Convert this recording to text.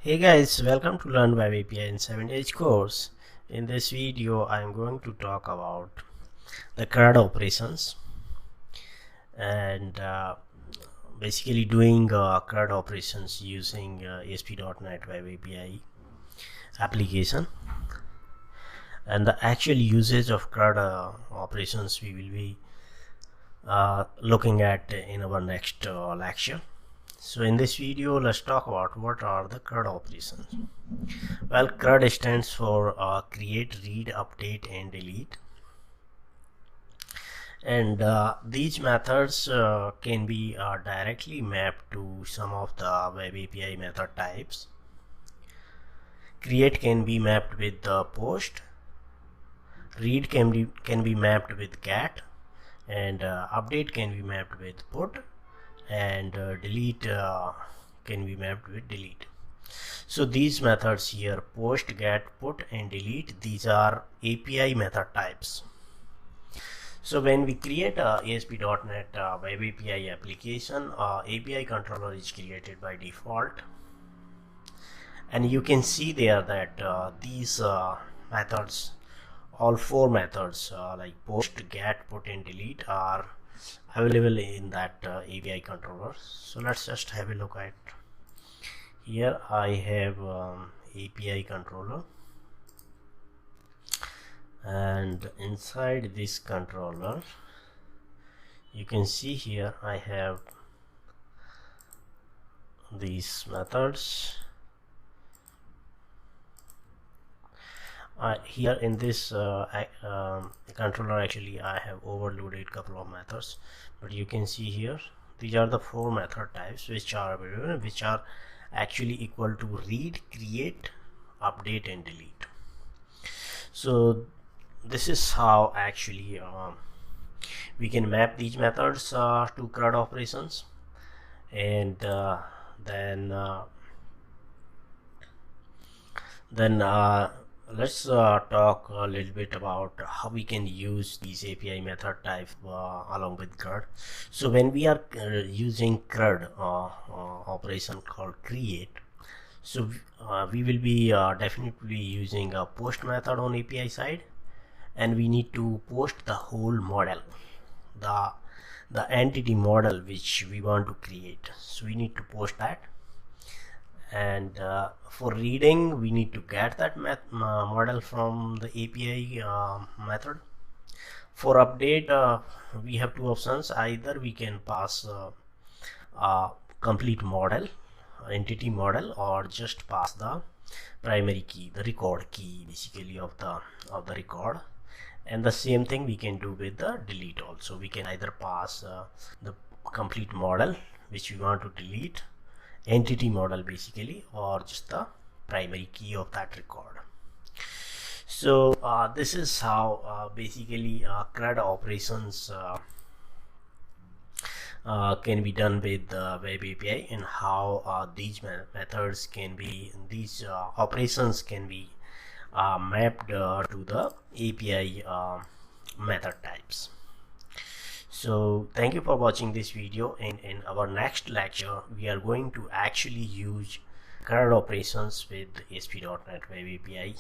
Hey guys, welcome to Learn Web API in 7 days course. In this video, I am going to talk about the CRUD operations and basically doing CRUD operations using ASP.NET Web API application. And the actual usage of CRUD operations we will be looking at in our next lecture. So in this video, let's talk about what are the CRUD operations. Well, CRUD stands for create, read, update and delete, and these methods can be directly mapped to some of the web API method types. Create can be mapped with the post, read can be mapped with get, and update can be mapped with put, and delete can be mapped with delete. So these methods here, post, get, put and delete, these are API method types. So when we create a ASP.NET Web API application, API controller is created by default, and you can see there that these methods, all four methods like post, get, put and delete are available in that API controller. So let's just have a look at here. I have API controller, and inside this controller you can see here I have these methods. Here in this controller, actually I have overloaded couple of methods, but you can see here these are the four method types which are available, which are actually equal to read, create, update and delete. So this is how actually we can map these methods to CRUD operations, and then let's talk a little bit about how we can use these API method type along with CRUD. So when we are using CRUD operation called create, so we will be definitely using a post method on API side, and we need to post the whole model, the entity model which we want to create. So we need to post that, and for reading we need to get that model from the API method. For update we have two options: either we can pass a complete model, entity model, or just pass the primary key, the record key basically of the record. And the same thing we can do with the delete also. We can either pass the complete model which we want to delete, entity model basically, or just the primary key of that record. So this is how basically CRUD operations can be done with the web API, and how these methods can be, these operations can be mapped to the API method types. So thank you for watching this video, and in our next lecture we are going to actually use CRUD operations with ASP.NET Web API.